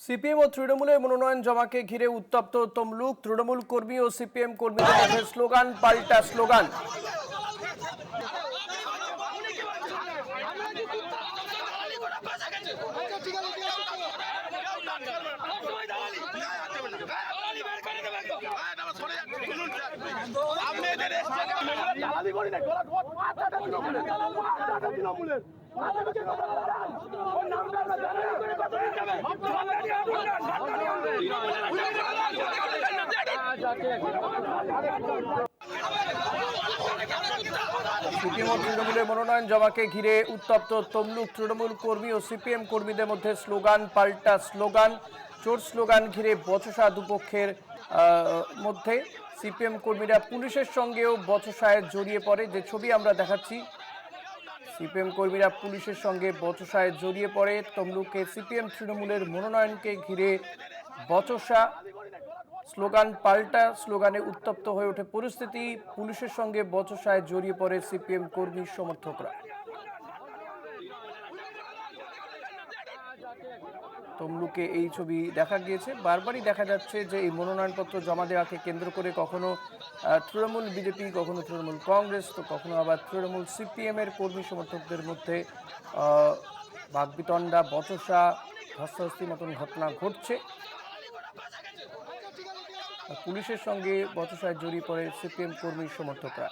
CPM ও তৃণমূলের মনোনয়ন জমাকে ঘিরে উত্তপ্ত তমলুক। তৃণমূল কর্মী ও সিপিএম কর্মীদের মধ্যে স্লোগান পাল্টা স্লোগান। সিপিএম ও তৃণমূলের মনোনয়ন জমাকে ঘিরে উত্তপ্ত তমলুক। তৃণমূল কর্মী ও সিপিএম কর্মীদের মধ্যে স্লোগান পাল্টা স্লোগান। চোর স্লোগান ঘিরে বচসা দুপক্ষের মধ্যে। সিপিএম কর্মীরা পুলিশের সঙ্গেও বচসায় জড়িয়ে পড়ে, যে ছবি আমরা দেখাচ্ছি। সিপিএম কর্মীরা পুলিশের সঙ্গে বচসায় জড়িয়ে পড়ে। তমলুকে সিপিএম তৃণমূলের মনোনয়নকে ঘিরে বচসা, স্লোগান পাল্টা স্লোগানে উত্তপ্ত হয়ে ওঠে পরিস্থিতি। পুলিশের সঙ্গে বচসায় জড়িয়ে পড়ে সিপিএম কর্মী সমর্থকরা। তমলুকে এই ছবি দেখা গিয়েছে। বারবারই দেখা যাচ্ছে যে এই মনোনয়নপত্র জমা দেওয়াকে কেন্দ্র করে কখনো তৃণমূল বিজেপি, কখনো তৃণমূল কংগ্রেস, তো কখনো আবার তৃণমূল সিপিএম এর কর্মী সমর্থকদের মধ্যে বাকবিতণ্ডা, বচসা, ধস্তাধস্তির মতন ঘটনা ঘটছে। পুলিশের সঙ্গে বচসায় জড়িয়ে পড়ে সিপিএম কর্মী সমর্থকরা।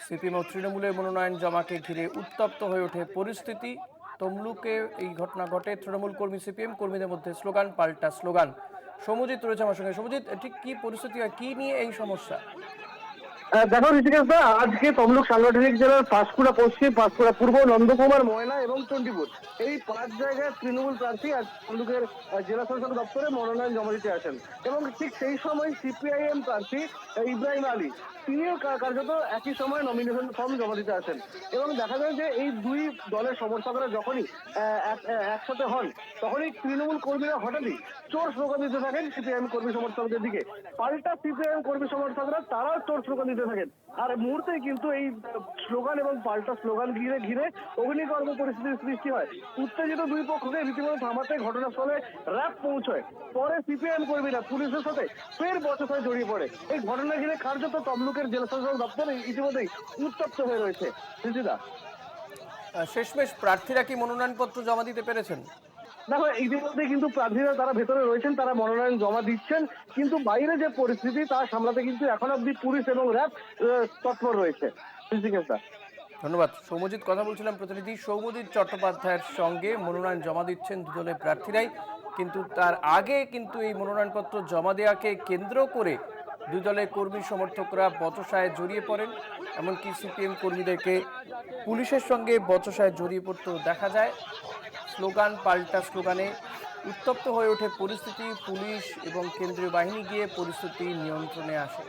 সিপিএম ও তৃণমূলের মনোনয়ন জমাকে ঘিরে উত্তপ্ত হয়ে ওঠে পরিস্থিতি। তমলুকে এই ঘটনা ঘটে। তৃণমূল কর্মী সিপিএম কর্মীদের মধ্যে স্লোগান পাল্টা স্লোগান। সৌম্যজিৎ রয়েছে আমার সঙ্গে। সৌম্যজিৎ, ঠিক কি পরিস্থিতি হয়, কি নিয়ে এই সমস্যা? দেখো ঋষিকেশ দা, আজকে তমলুক সাংগঠনিক জেলার পাঁশকুড়া পশ্চিম, পাঁশকুড়া পূর্ব, নন্দকুমার, ময়না এবং চণ্ডীপুর, এই 5 জায়গায় তৃণমূল প্রার্থী আজ তমলুকের জেলা শাসক দপ্তরে মনোনয়ন জমা দিতে আসেন। এবং ঠিক সেই সময় সিপিআইএম প্রার্থী ইব্রাহিম আলী, তিনিও কার্যত একই সময় নমিনেশন ফর্ম জমা দিতে আসেন। এবং দেখা যায় যে এই দুই দলের সমর্থকরা যখনই একসাথে হন, তখনই তৃণমূল কর্মীরা হঠাৎই চোর স্লোগান দিতে থাকেন সিপিআইএম কর্মী সমর্থকদের দিকে। পাল্টা সিপিআইএম কর্মী সমর্থকরা তারাও চোর স্লোগান দিতে থাকেন। আর মুহূর্তে কিন্তু এই স্লোগান এবং পাল্টা স্লোগান ঘিরে ঘিরে অগ্নিকর্ম পরিস্থিতির সৃষ্টি হয়। উত্তেজিত দুই পক্ষকে রীতিমতো থামাতে ঘটনাস্থলে র্যাব পৌঁছয়। পরে সিপিআইএম কর্মীরা পুলিশের সাথে ফের বচসায় জড়িয়ে পড়ে। এই ঘটনা ঘিরে কার্যত তমলুকের জেলা শাসক দপ্তর ইতিমধ্যেই উত্তপ্ত হয়ে রয়েছে। ঋষিদা, শেষমেশ প্রার্থীরা কি মনোনয়নপত্র জমা দিতে পেরেছেন? দেখো ইতিমধ্যে কিন্তু প্রার্থীরা তারা ভেতরে রয়েছেন, তারা মনোনয়ন জমা দিচ্ছেন, কিন্তু বাইরে যে পরিস্থিতি তা সামলাতে কিন্তু এখন অব্দি পুলিশ এবং র্যাব তৎপর রয়েছে। ধন্যবাদ সৌম্যজিৎ। কথা বলছিলাম প্রতিনিধি সৌম্যজিৎ চট্টোপাধ্যায়ের সঙ্গে। মনোনয়ন জমা দিচ্ছেন দুদলের প্রার্থীরাই, কিন্তু তার আগে কিন্তু এই মনোনয়নপত্র জমা দেওয়াকে কেন্দ্র করে দুই দলের কর্মী সমর্থকরা বচসায় জড়িয়ে পড়েন। এমনকি সিপিএম কর্মীদেরকে পুলিশের সঙ্গে বচসায় জড়িয়ে পড়তেও দেখা যায়। স্লোগান পাল্টা স্লোগানে উত্তপ্ত হয়ে ওঠে পরিস্থিতি। পুলিশ এবং কেন্দ্রীয় বাহিনী গিয়ে পরিস্থিতি নিয়ন্ত্রণে আসে।